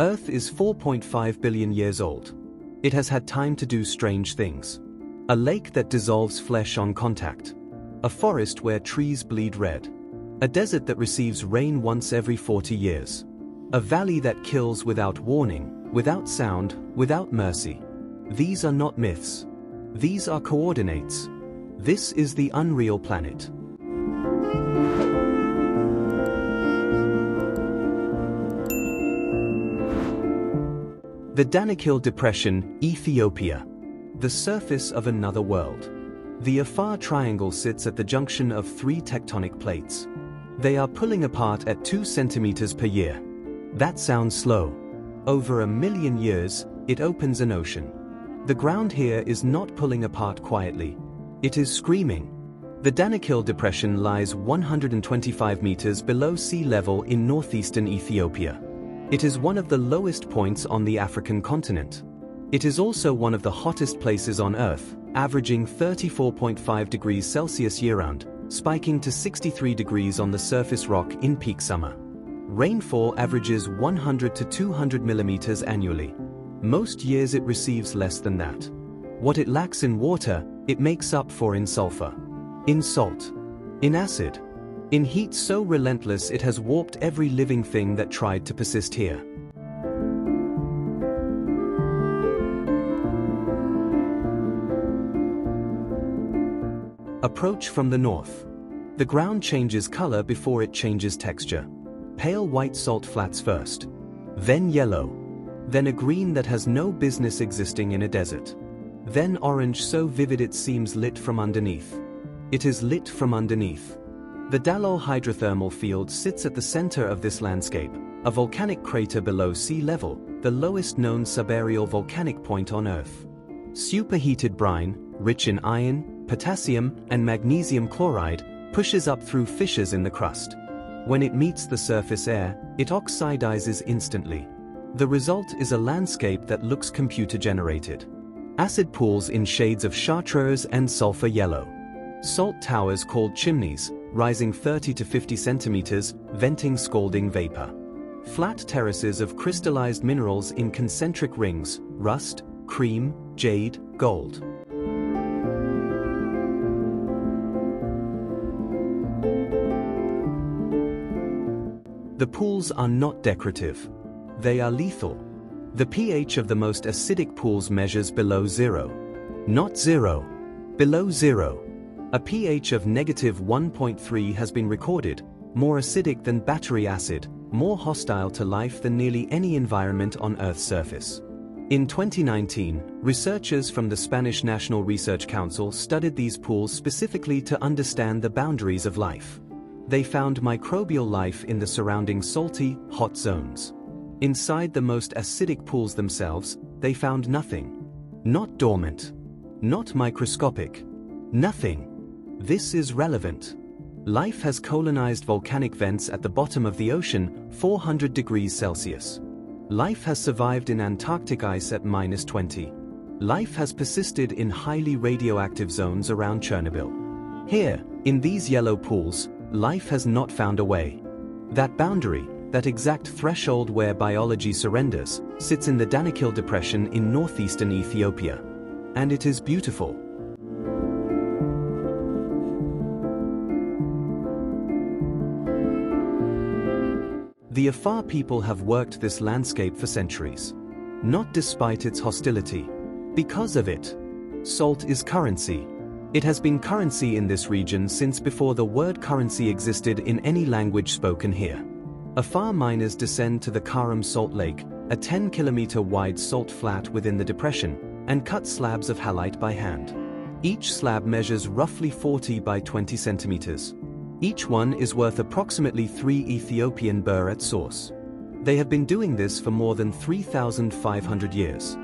Earth is 4.5 billion years old. It has had time to do strange things. A lake that dissolves flesh on contact. A forest where trees bleed red. A desert that receives rain once every 40 years. A valley that kills without warning, without sound, without mercy. These are not myths. These are coordinates. This is the unreal planet. The Danakil Depression, Ethiopia. The surface of another world. The Afar Triangle sits at the junction of three tectonic plates. They are pulling apart at 2 centimeters per year. That sounds slow. Over 1 million years, it opens an ocean. The ground here is not pulling apart quietly. It is screaming. The Danakil Depression lies 125 meters below sea level in northeastern Ethiopia. It is one of the lowest points on the African continent. It is also one of the hottest places on Earth, averaging 34.5 degrees Celsius year-round, spiking to 63 degrees on the surface rock in peak summer. Rainfall averages 100 to 200 millimeters annually. Most years it receives less than that. What it lacks in water, it makes up for in sulfur, in salt, in acid, in heat so relentless it has warped every living thing that tried to persist here. Approach from the north. The ground changes color before it changes texture. Pale white salt flats first, then yellow, then a green that has no business existing in a desert, then orange so vivid it seems lit from underneath. It is lit from underneath. The Dalol hydrothermal field sits at the center of this landscape, a volcanic crater below sea level, the lowest known subaerial volcanic point on Earth. Superheated brine, rich in iron, potassium, and magnesium chloride, pushes up through fissures in the crust. When it meets the surface air, it oxidizes instantly. The result is a landscape that looks computer-generated. Acid pools in shades of chartreuse and sulfur yellow. Salt towers called chimneys, rising 30 to 50 centimeters, venting scalding vapor. Flat terraces of crystallized minerals in concentric rings, rust, cream, jade, gold. The pools are not decorative. They are lethal. The pH of the most acidic pools measures below 0. Not 0. Below 0. A pH of -1.3 has been recorded, more acidic than battery acid, more hostile to life than nearly any environment on Earth's surface. In 2019, researchers from the Spanish National Research Council studied these pools specifically to understand the boundaries of life. They found microbial life in the surrounding salty, hot zones. Inside the most acidic pools themselves, they found nothing. Not dormant. Not microscopic. Nothing. This is relevant. Life has colonized volcanic vents at the bottom of the ocean, 400 degrees Celsius. Life has survived in Antarctic ice at -20. Life has persisted in highly radioactive zones around Chernobyl. Here, in these yellow pools, life has not found a way. That boundary, that exact threshold where biology surrenders, sits in the Danakil Depression in northeastern Ethiopia. And it is beautiful. The Afar people have worked this landscape for centuries. Not despite its hostility. Because of it. Salt is currency. It has been currency in this region since before the word currency existed in any language spoken here. Afar miners descend to the Karam Salt Lake, a 10-kilometer wide salt flat within the depression, and cut slabs of halite by hand. Each slab measures roughly 40 by 20 centimeters. Each one is worth approximately 3 Ethiopian birr at source. They have been doing this for more than 3,500 years.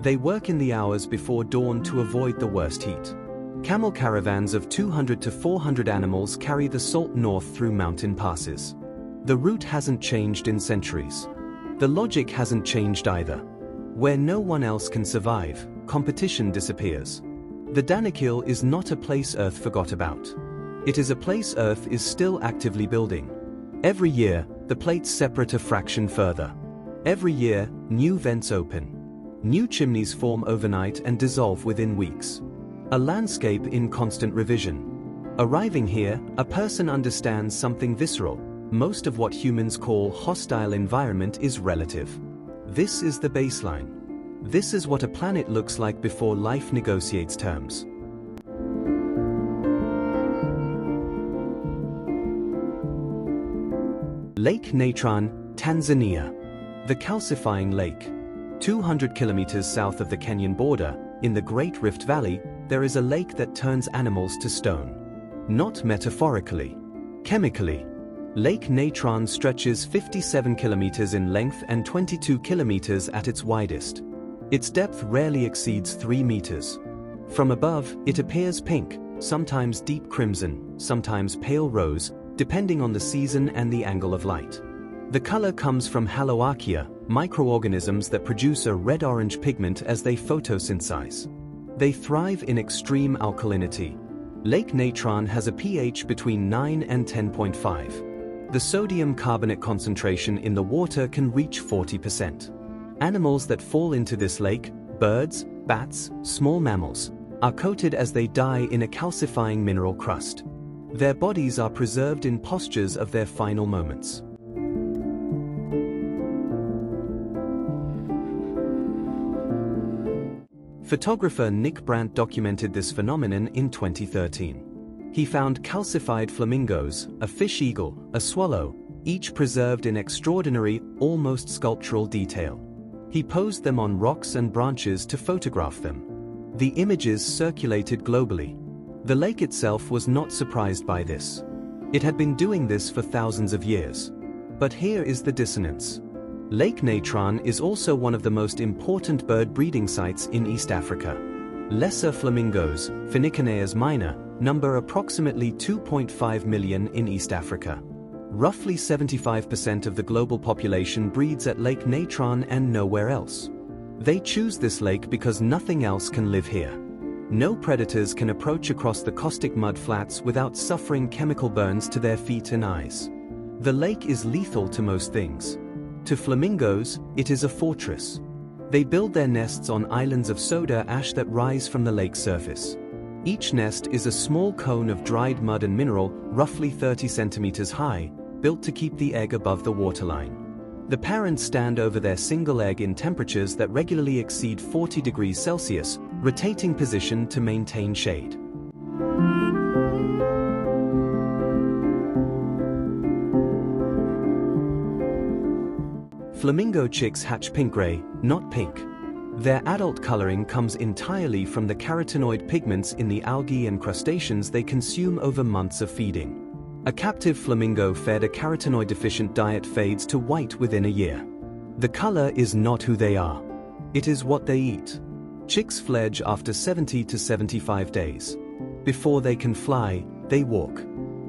They work in the hours before dawn to avoid the worst heat. Camel caravans of 200 to 400 animals carry the salt north through mountain passes. The route hasn't changed in centuries. The logic hasn't changed either. Where no one else can survive, competition disappears. The Danakil is not a place Earth forgot about. It is a place Earth is still actively building. Every year, the plates separate a fraction further. Every year, new vents open. New chimneys form overnight and dissolve within weeks. A landscape in constant revision. Arriving here, a person understands something visceral. Most of what humans call hostile environment is relative. This is the baseline. This is what a planet looks like before life negotiates terms. Lake Natron, Tanzania. The calcifying lake. 200 kilometers south of the Kenyan border, in the Great Rift Valley, there is a lake that turns animals to stone. Not metaphorically. Chemically. Lake Natron stretches 57 kilometers in length and 22 kilometers at its widest. Its depth rarely exceeds 3 meters. From above, it appears pink, sometimes deep crimson, sometimes pale rose, depending on the season and the angle of light. The color comes from haloarchaea, microorganisms that produce a red-orange pigment as they photosynthesize. They thrive in extreme alkalinity. Lake Natron has a pH between 9 and 10.5. The sodium carbonate concentration in the water can reach 40%. Animals that fall into this lake, birds, bats, small mammals, are coated as they die in a calcifying mineral crust. Their bodies are preserved in postures of their final moments. Photographer Nick Brandt documented this phenomenon in 2013. He found calcified flamingos, a fish eagle, a swallow, each preserved in extraordinary, almost sculptural detail. He posed them on rocks and branches to photograph them. The images circulated globally. The lake itself was not surprised by this. It had been doing this for thousands of years. But here is the dissonance. Lake Natron is also one of the most important bird breeding sites in East Africa. Lesser flamingos, Phoenicanaeus minor, number approximately 2.5 million in East Africa. Roughly 75% of the global population breeds at Lake Natron and nowhere else. They choose this lake because nothing else can live here. No predators can approach across the caustic mud flats without suffering chemical burns to their feet and eyes. The lake is lethal to most things. To flamingos, it is a fortress. They build their nests on islands of soda ash that rise from the lake's surface. Each nest is a small cone of dried mud and mineral, roughly 30 centimeters high, built to keep the egg above the waterline. The parents stand over their single egg in temperatures that regularly exceed 40 degrees Celsius, rotating position to maintain shade. Flamingo chicks hatch pink-gray, not pink. Their adult coloring comes entirely from the carotenoid pigments in the algae and crustaceans they consume over months of feeding. A captive flamingo fed a carotenoid-deficient diet fades to white within a year. The color is not who they are. It is what they eat. Chicks fledge after 70 to 75 days. Before they can fly, they walk.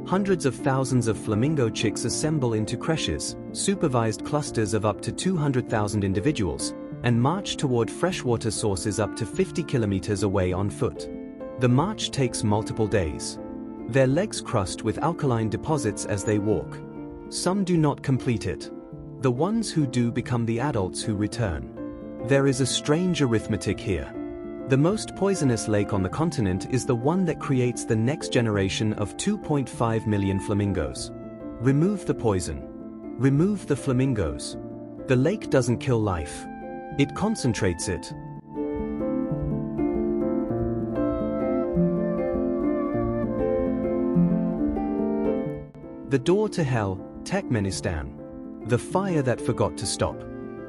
Hundreds of thousands of flamingo chicks assemble into creches, supervised clusters of up to 200,000 individuals, and march toward freshwater sources up to 50 kilometers away on foot. The march takes multiple days. Their legs crust with alkaline deposits as they walk. Some do not complete it. The ones who do become the adults who return. There is a strange arithmetic here. The most poisonous lake on the continent is the one that creates the next generation of 2.5 million flamingos. Remove the poison. Remove the flamingos. The lake doesn't kill life. It concentrates it. The door to hell, Turkmenistan. The fire that forgot to stop.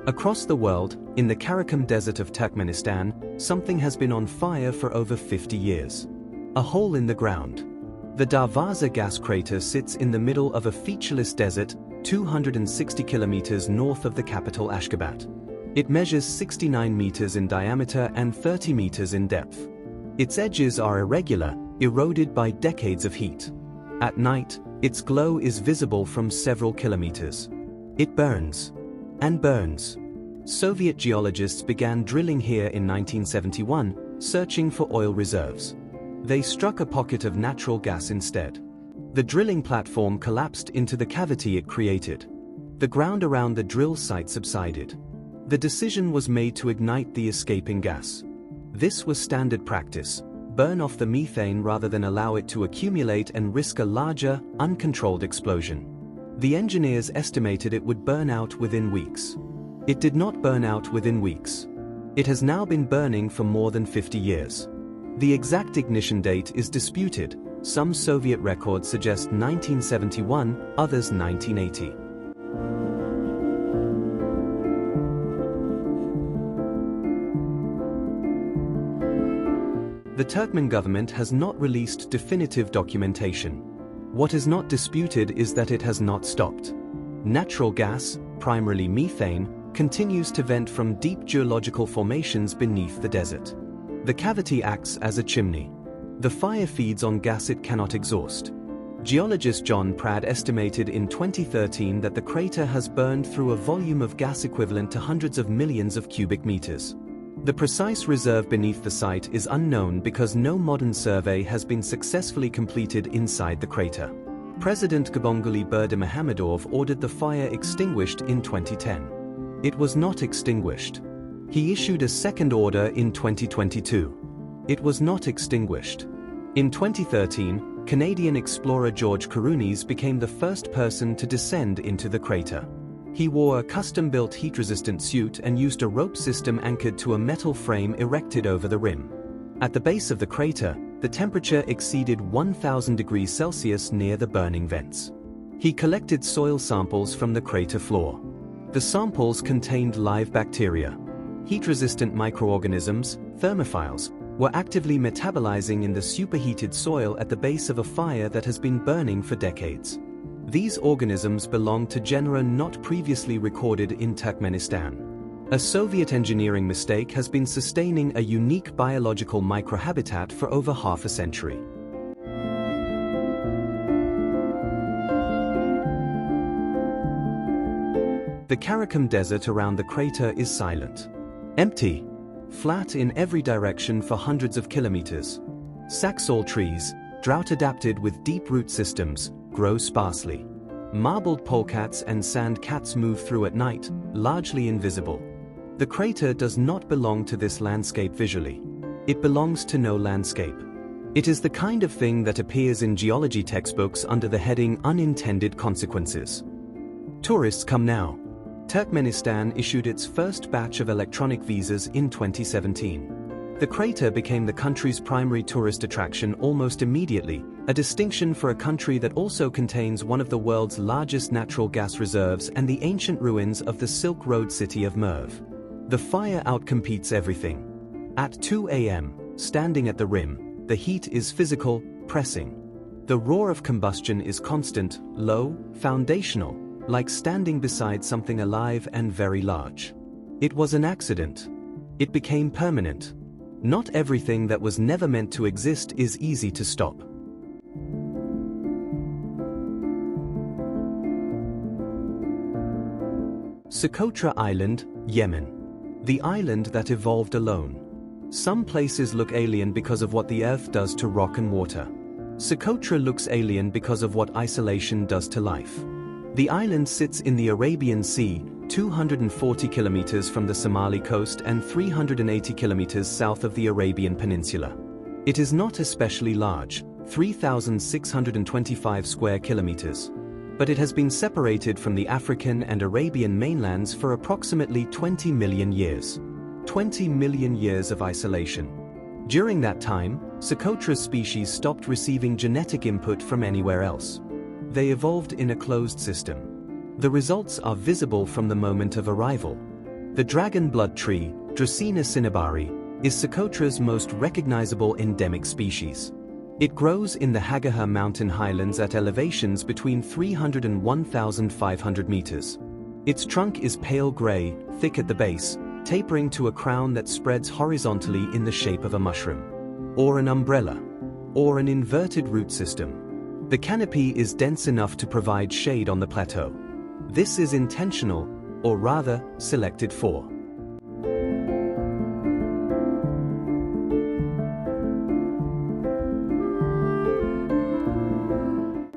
Across the world, in the Karakum Desert of Turkmenistan, something has been on fire for over 50 years. A hole in the ground. The Darvaza gas crater sits in the middle of a featureless desert, 260 kilometers north of the capital Ashgabat. It measures 69 meters in diameter and 30 meters in depth. Its edges are irregular, eroded by decades of heat. At night, its glow is visible from several kilometers. It burns. And burns. Soviet geologists began drilling here in 1971, searching for oil reserves. They struck a pocket of natural gas instead. The drilling platform collapsed into the cavity it created. The ground around the drill site subsided. The decision was made to ignite the escaping gas. This was standard practice: burn off the methane rather than allow it to accumulate and risk a larger, uncontrolled explosion. The engineers estimated it would burn out within weeks. It did not burn out within weeks. It has now been burning for more than 50 years. The exact ignition date is disputed. Some Soviet records suggest 1971, others 1980. The Turkmen government has not released definitive documentation. What is not disputed is that it has not stopped. Natural gas, primarily methane, continues to vent from deep geological formations beneath the desert. The cavity acts as a chimney. The fire feeds on gas it cannot exhaust. Geologist John Pratt estimated in 2013 that the crater has burned through a volume of gas equivalent to hundreds of millions of cubic meters. The precise reserve beneath the site is unknown because no modern survey has been successfully completed inside the crater. President Gabonguli Berdimuhamedov ordered the fire extinguished in 2010. It was not extinguished. He issued a second order in 2022. It was not extinguished. In 2013, Canadian explorer George Karounis became the first person to descend into the crater. He wore a custom-built heat-resistant suit and used a rope system anchored to a metal frame erected over the rim. At the base of the crater, the temperature exceeded 1000 degrees Celsius near the burning vents. He collected soil samples from the crater floor. The samples contained live bacteria. Heat-resistant microorganisms, thermophiles, were actively metabolizing in the superheated soil at the base of a fire that has been burning for decades. These organisms belong to genera not previously recorded in Turkmenistan. A Soviet engineering mistake has been sustaining a unique biological microhabitat for over half a century. The Karakum Desert around the crater is silent. Empty. Flat in every direction for hundreds of kilometers. Saxaul trees, drought-adapted with deep root systems, grow sparsely. Marbled polecats and sand cats move through at night, largely invisible. The crater does not belong to this landscape visually. It belongs to no landscape. It is the kind of thing that appears in geology textbooks under the heading Unintended Consequences. Tourists come now. Turkmenistan issued its first batch of electronic visas in 2017. The crater became the country's primary tourist attraction almost immediately, a distinction for a country that also contains one of the world's largest natural gas reserves and the ancient ruins of the Silk Road city of Merv. The fire outcompetes everything. At 2 a.m., standing at the rim, the heat is physical, pressing. The roar of combustion is constant, low, foundational, like standing beside something alive and very large. It was an accident. It became permanent. Not everything that was never meant to exist is easy to stop. Socotra Island, Yemen. The island that evolved alone. Some places look alien because of what the earth does to rock and water. Socotra looks alien because of what isolation does to life. The island sits in the Arabian Sea, 240 kilometers from the Somali coast and 380 kilometers south of the Arabian Peninsula. It is not especially large, 3,625 square kilometers. But it has been separated from the African and Arabian mainlands for approximately 20 million years. 20 million years of isolation. During that time, Socotra's species stopped receiving genetic input from anywhere else. They evolved in a closed system. The results are visible from the moment of arrival. The dragon blood tree, Dracaena cinnabari, is Socotra's most recognizable endemic species. It grows in the Hagaha mountain highlands at elevations between 300 and 1,500 meters. Its trunk is pale gray, thick at the base, tapering to a crown that spreads horizontally in the shape of a mushroom, or an umbrella, or an inverted root system. The canopy is dense enough to provide shade on the plateau. This is intentional, or rather, selected for.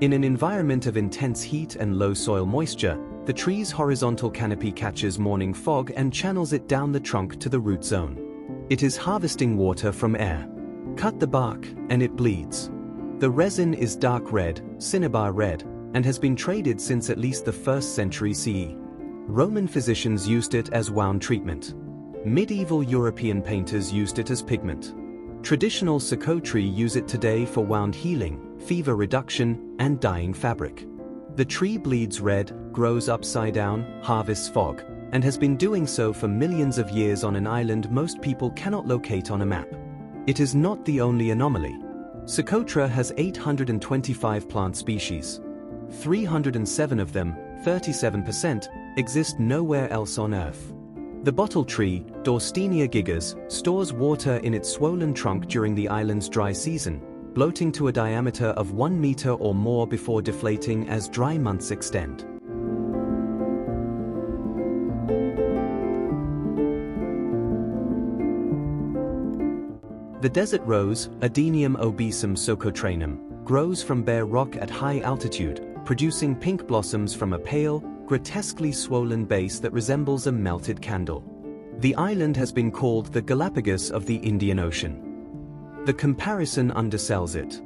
In an environment of intense heat and low soil moisture, The tree's horizontal canopy catches morning fog and channels it down the trunk to the root zone. It is harvesting water from air. Cut the bark, and it bleeds. The resin is dark red, cinnabar red, and has been traded since at least the 1st century CE. Roman physicians used it as wound treatment. Medieval European painters used it as pigment. Traditional Socotra use it today for wound healing, fever reduction, and dyeing fabric. The tree bleeds red, grows upside down, harvests fog, and has been doing so for millions of years on an island most people cannot locate on a map. It is not the only anomaly. Socotra has 825 plant species. 307 of them, 37%, exist nowhere else on Earth. The bottle tree, Dorstenia gigas, stores water in its swollen trunk during the island's dry season, bloating to a diameter of 1 meter or more before deflating as dry months extend. The desert rose, Adenium obesum socotranum, grows from bare rock at high altitude, producing pink blossoms from a pale, grotesquely swollen base that resembles a melted candle. The island has been called the Galapagos of the Indian Ocean. The comparison undersells it.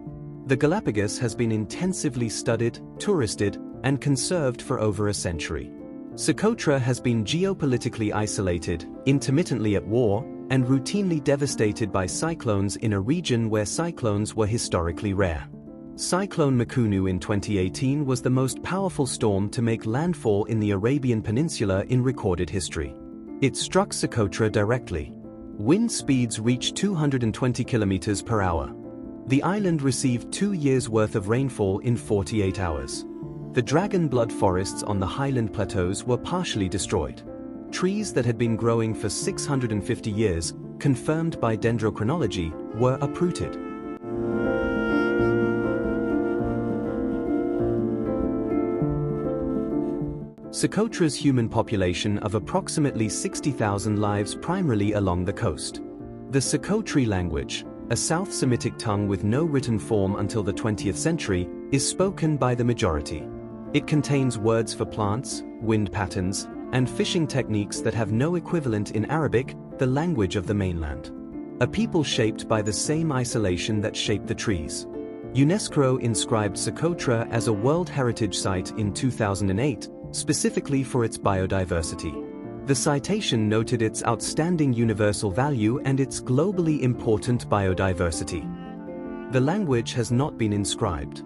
The Galapagos has been intensively studied, touristed, and conserved for over a century. Socotra has been geopolitically isolated, intermittently at war, and routinely devastated by cyclones in a region where cyclones were historically rare. Cyclone Makunu in 2018 was the most powerful storm to make landfall in the Arabian Peninsula in recorded history. It struck Socotra directly. Wind speeds reached 220 kilometers per hour. The island received 2 years' worth of rainfall in 48 hours. The dragon blood forests on the highland plateaus were partially destroyed. Trees that had been growing for 650 years, confirmed by dendrochronology, were uprooted. Socotra's human population of approximately 60,000 lives primarily along the coast. The Socotri language, a South Semitic tongue with no written form until the 20th century, is spoken by the majority. It contains words for plants, wind patterns, and fishing techniques that have no equivalent in Arabic, the language of the mainland. A people shaped by the same isolation that shaped the trees. UNESCO inscribed Socotra as a World Heritage Site in 2008, specifically for its biodiversity. The citation noted its outstanding universal value and its globally important biodiversity. The language has not been inscribed.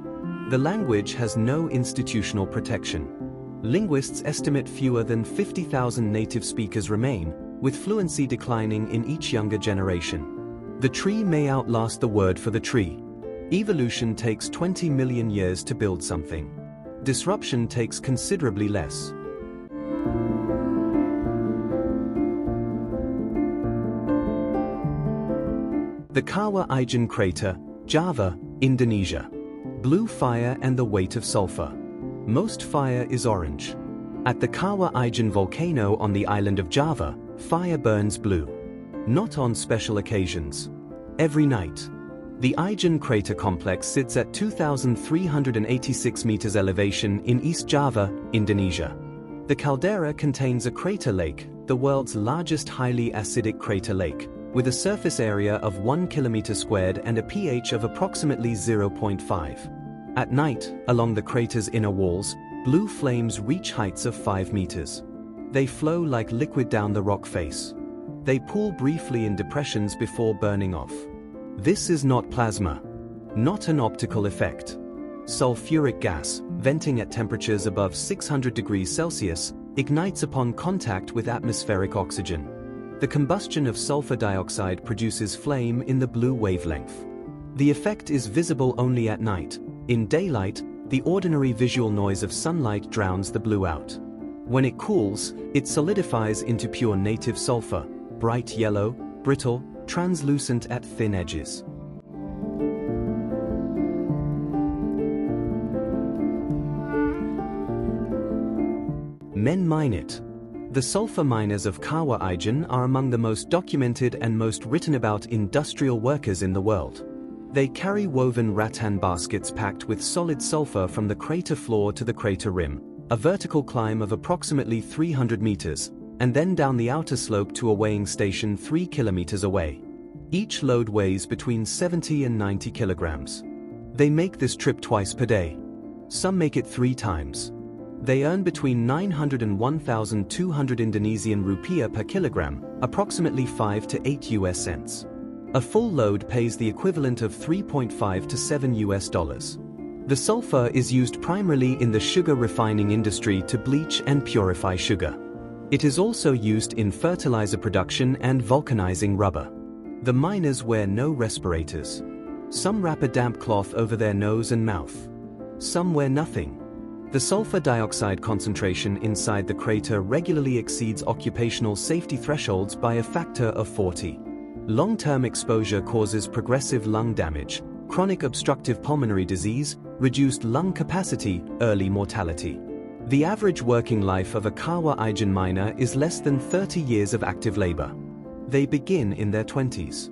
The language has no institutional protection. Linguists estimate fewer than 50,000 native speakers remain, with fluency declining in each younger generation. The tree may outlast the word for the tree. Evolution takes 20 million years to build something. Disruption takes considerably less. The Kawah Ijen crater, Java, Indonesia. Blue fire and the weight of sulfur. Most fire is orange. At the Kawah Ijen volcano on the island of Java, fire burns blue. Not on special occasions. Every night. The Ijen crater complex sits at 2,386 meters elevation in East Java, Indonesia. The caldera contains a crater lake, the world's largest highly acidic crater lake, with a surface area of 1 kilometer squared and a pH of approximately 0.5. At night, along the crater's inner walls, blue flames reach heights of 5 meters. They flow like liquid down the rock face. They pool briefly in depressions before burning off. This is not plasma. Not an optical effect. Sulfuric gas, venting at temperatures above 600 degrees Celsius, ignites upon contact with atmospheric oxygen. The combustion of sulfur dioxide produces flame in the blue wavelength. The effect is visible only at night. In daylight, the ordinary visual noise of sunlight drowns the blue out. When it cools, it solidifies into pure native sulfur, bright yellow, brittle, translucent at thin edges. Men mine it. The sulfur miners of Kawah Ijen are among the most documented and most written about industrial workers in the world. They carry woven rattan baskets packed with solid sulfur from the crater floor to the crater rim, a vertical climb of approximately 300 meters, and then down the outer slope to a weighing station 3 kilometers away. Each load weighs between 70 and 90 kilograms. They make this trip twice per day. Some make it 3 times. They earn between 900 and 1,200 Indonesian rupiah per kilogram, approximately 5 to 8 US cents. A full load pays the equivalent of 3.5 to 7 US dollars. The sulfur is used primarily in the sugar refining industry to bleach and purify sugar. It is also used in fertilizer production and vulcanizing rubber. The miners wear no respirators. Some wrap a damp cloth over their nose and mouth. Some wear nothing. The sulfur dioxide concentration inside the crater regularly exceeds occupational safety thresholds by a factor of 40. Long-term exposure causes progressive lung damage, chronic obstructive pulmonary disease, reduced lung capacity, early mortality. The average working life of a Kawah Ijen miner is less than 30 years of active labor. They begin in their 20s.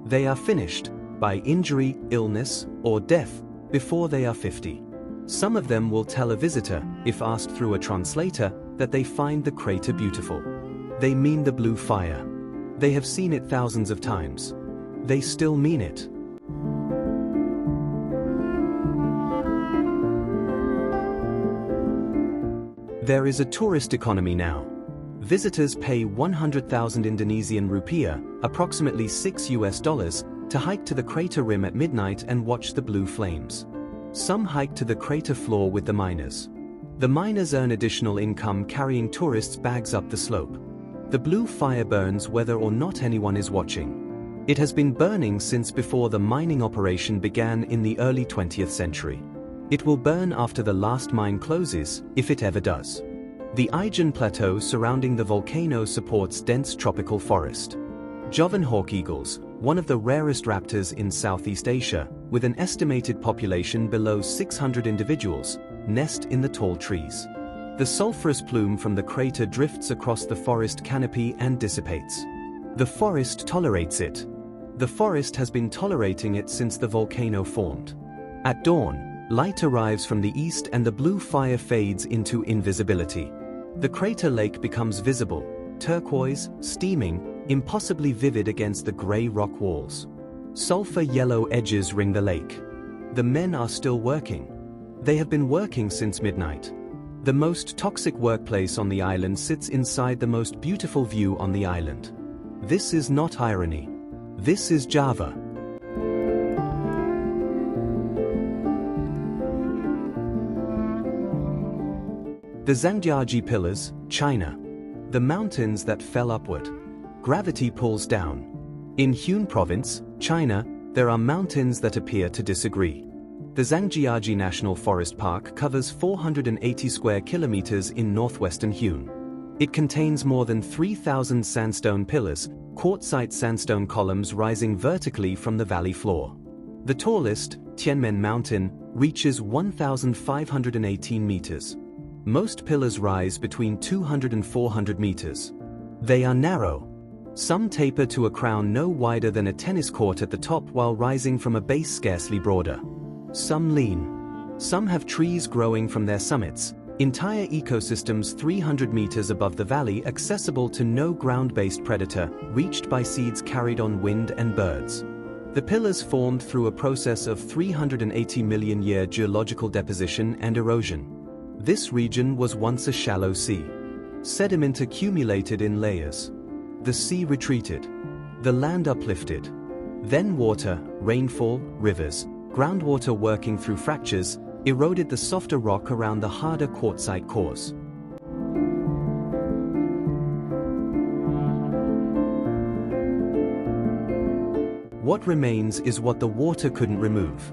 They are finished by injury, illness, or death before they are 50. Some of them will tell a visitor, if asked through a translator, that they find the crater beautiful. They mean the blue fire. They have seen it thousands of times. They still mean it. There is a tourist economy now. Visitors pay 100,000 Indonesian rupiah, approximately 6 US dollars, to hike to the crater rim at midnight and watch the blue flames. Some hike to the crater floor with the miners. The miners earn additional income carrying tourists' bags up the slope. The blue fire burns whether or not anyone is watching. It has been burning since before the mining operation began in the early 20th century. It will burn after the last mine closes, if it ever does. The Ijen plateau surrounding the volcano supports dense tropical forest. Jovan hawk eagles, one of the rarest raptors in Southeast Asia, with an estimated population below 600 individuals, nest in the tall trees. The sulfurous plume from the crater drifts across the forest canopy and dissipates. The forest tolerates it. The forest has been tolerating it since the volcano formed. At dawn, light arrives from the east and the blue fire fades into invisibility. The crater lake becomes visible, turquoise, steaming, impossibly vivid against the gray rock walls. Sulfur yellow edges ring the lake. The men are still working. They have been working since midnight. The most toxic workplace on the island sits inside the most beautiful view on the island. This is not irony. This is Java. The Zhangjiajie Pillars, China. The mountains that fell upward. Gravity pulls down. In Yunnan Province, China, there are mountains that appear to disagree. The Zhangjiajie National Forest Park covers 480 square kilometers in northwestern Yunnan. It contains more than 3,000 sandstone pillars, quartzite sandstone columns rising vertically from the valley floor. The tallest, Tianmen Mountain, reaches 1,518 meters. Most pillars rise between 200 and 400 meters. They are narrow. Some taper to a crown no wider than a tennis court at the top while rising from a base scarcely broader. Some lean. Some have trees growing from their summits, entire ecosystems 300 meters above the valley accessible to no ground-based predator, reached by seeds carried on wind and birds. The pillars formed through a process of 380 million year geological deposition and erosion. This region was once a shallow sea. Sediment accumulated in layers. The sea retreated. The land uplifted. Then water, rainfall, rivers, groundwater working through fractures, eroded the softer rock around the harder quartzite cores. What remains is what the water couldn't remove.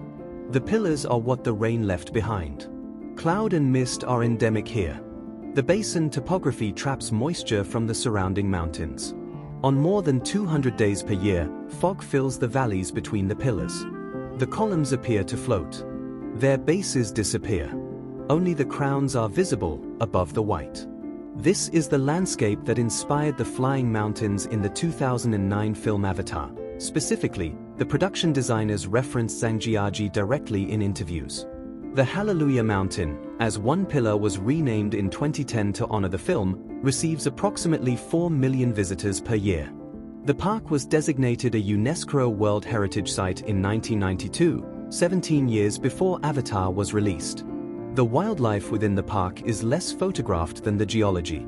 The pillars are what the rain left behind. Cloud and mist are endemic here. The basin topography traps moisture from the surrounding mountains. On more than 200 days per year, fog fills the valleys between the pillars. The columns appear to float. Their bases disappear. Only the crowns are visible above the white. This is the landscape that inspired the flying mountains in the 2009 film Avatar. Specifically, the production designers referenced Zhangjiajie directly in interviews. The Hallelujah Mountain, as one pillar was renamed in 2010 to honor the film, receives approximately 4 million visitors per year. The park was designated a UNESCO World Heritage Site in 1992, 17 years before Avatar was released. The wildlife within the park is less photographed than the geology.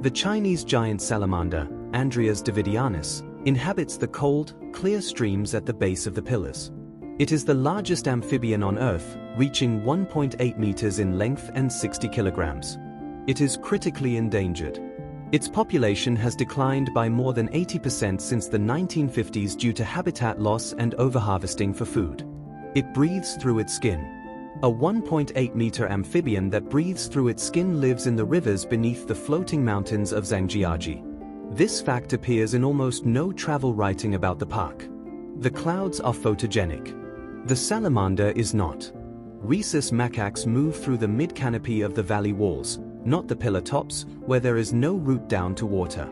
The Chinese giant salamander, Andreas davidianus, inhabits the cold, clear streams at the base of the pillars. It is the largest amphibian on Earth, reaching 1.8 meters in length and 60 kilograms. It is critically endangered. Its population has declined by more than 80% since the 1950s due to habitat loss and overharvesting for food. It breathes through its skin. A 1.8-meter amphibian that breathes through its skin lives in the rivers beneath the floating mountains of Zhangjiajie. This fact appears in almost no travel writing about the park. The clouds are photogenic. The salamander is not. Rhesus macaques move through the mid-canopy of the valley walls, not the pillar tops, where there is no route down to water.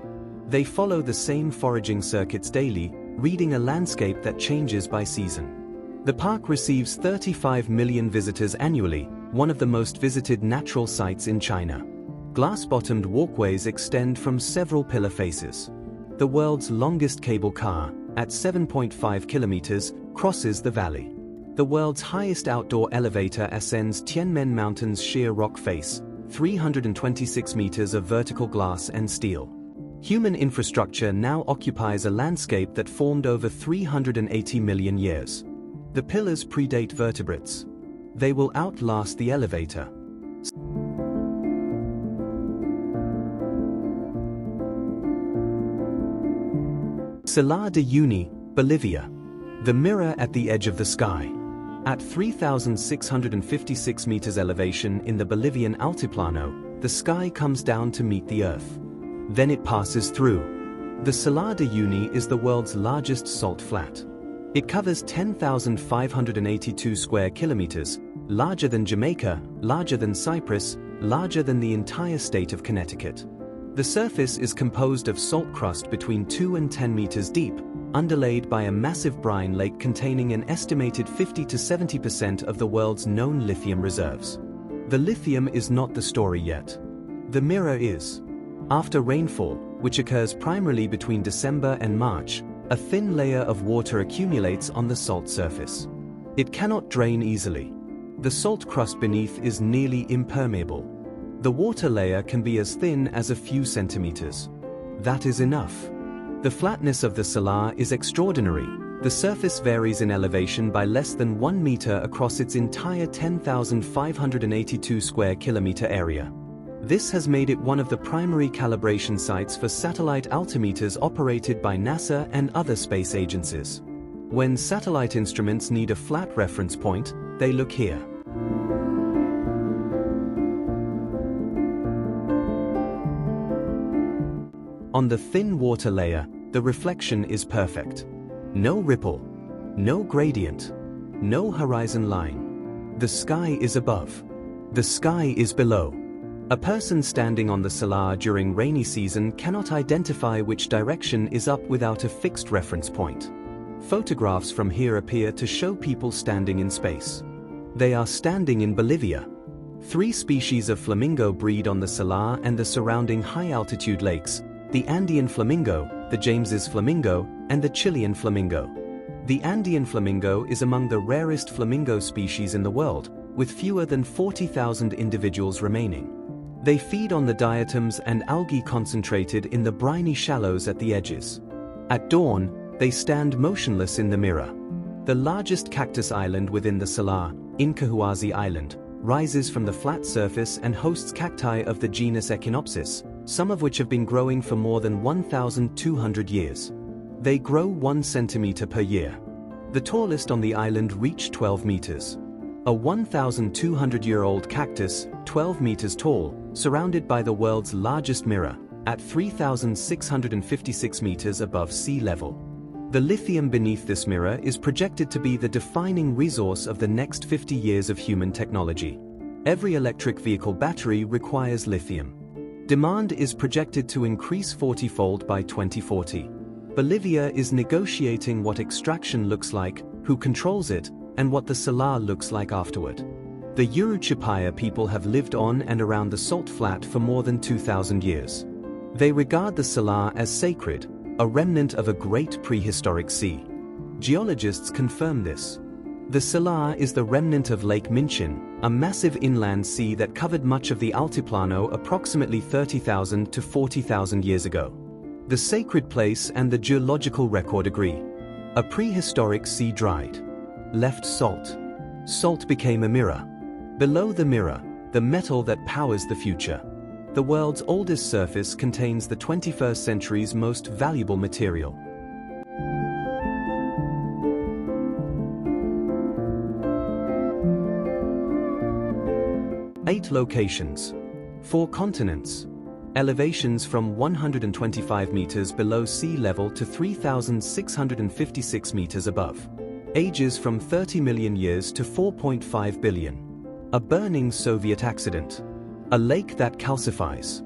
They follow the same foraging circuits daily, reading a landscape that changes by season. The park receives 35 million visitors annually, one of the most visited natural sites in China. Glass-bottomed walkways extend from several pillar faces. The world's longest cable car, at 7.5 kilometers, crosses the valley. The world's highest outdoor elevator ascends Tianmen Mountain's sheer rock face, 326 meters of vertical glass and steel. Human infrastructure now occupies a landscape that formed over 380 million years. The pillars predate vertebrates. They will outlast the elevator. Salar de Uyuni, Bolivia. The mirror at the edge of the sky. At 3,656 meters elevation in the Bolivian Altiplano, the sky comes down to meet the earth. Then it passes through. The Salar de Uyuni is the world's largest salt flat. It covers 10,582 square kilometers, larger than Jamaica, larger than Cyprus, larger than the entire state of Connecticut. The surface is composed of salt crust between 2 and 10 meters deep, underlaid by a massive brine lake containing an estimated 50 to 70% of the world's known lithium reserves. The lithium is not the story yet. The mirror is. After rainfall, which occurs primarily between December and March, a thin layer of water accumulates on the salt surface. It cannot drain easily. The salt crust beneath is nearly impermeable. The water layer can be as thin as a few centimeters. That is enough. The flatness of the salar is extraordinary. The surface varies in elevation by less than 1 meter across its entire 10,582 square kilometer area. This has made it one of the primary calibration sites for satellite altimeters operated by NASA and other space agencies. When satellite instruments need a flat reference point, they look here. On the thin water layer, the reflection is perfect. No ripple, no gradient, no horizon line. The sky is above. The sky is below. A person standing on the salar during rainy season cannot identify which direction is up without a fixed reference point. Photographs from here appear to show people standing in space. They are standing in Bolivia. 3 species of flamingo breed on the salar and the surrounding high-altitude lakes: the Andean flamingo, the James's flamingo, and the Chilean flamingo. The Andean flamingo is among the rarest flamingo species in the world, with fewer than 40,000 individuals remaining. They feed on the diatoms and algae concentrated in the briny shallows at the edges. At dawn, they stand motionless in the mirror. The largest cactus island within the salar, Incahuasi Island, rises from the flat surface and hosts cacti of the genus Echinopsis, some of which have been growing for more than 1,200 years. They grow 1 centimeter per year. The tallest on the island reach 12 meters. A 1,200-year-old cactus, 12 meters tall, surrounded by the world's largest mirror, at 3,656 meters above sea level. The lithium beneath this mirror is projected to be the defining resource of the next 50 years of human technology. Every electric vehicle battery requires lithium. Demand is projected to increase 40-fold by 2040. Bolivia is negotiating what extraction looks like, who controls it, and what the salar looks like afterward. The Urutshapaya people have lived on and around the salt flat for more than 2,000 years. They regard the salar as sacred, a remnant of a great prehistoric sea. Geologists confirm this. The salar is the remnant of Lake Minchin, a massive inland sea that covered much of the Altiplano approximately 30,000 to 40,000 years ago. The sacred place and the geological record agree. A prehistoric sea dried. Left salt. Salt became a mirror. Below the mirror, the metal that powers the future. The world's oldest surface contains the 21st century's most valuable material. Eight locations. 4 continents. Elevations from 125 meters below sea level to 3,656 meters above. Ages from 30 million years to 4.5 billion. A burning Soviet accident. A lake that calcifies.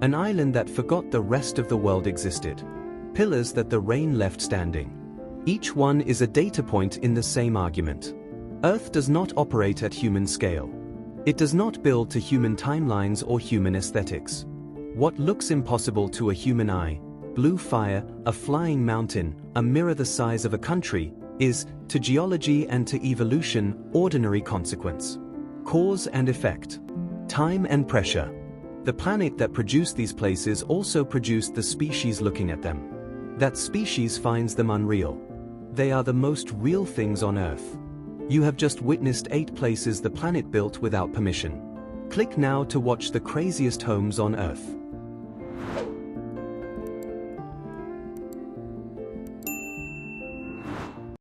An island that forgot the rest of the world existed. Pillars that the rain left standing. Each one is a data point in the same argument. Earth does not operate at human scale. It does not build to human timelines or human aesthetics. What looks impossible to a human eye, blue fire, a flying mountain, a mirror the size of a country, is, to geology and to evolution, ordinary consequence. Cause and effect. Time and pressure. The planet that produced these places also produced the species looking at them. That species finds them unreal. They are the most real things on Earth. You have just witnessed 8 places the planet built without permission. Click now to watch the craziest homes on Earth.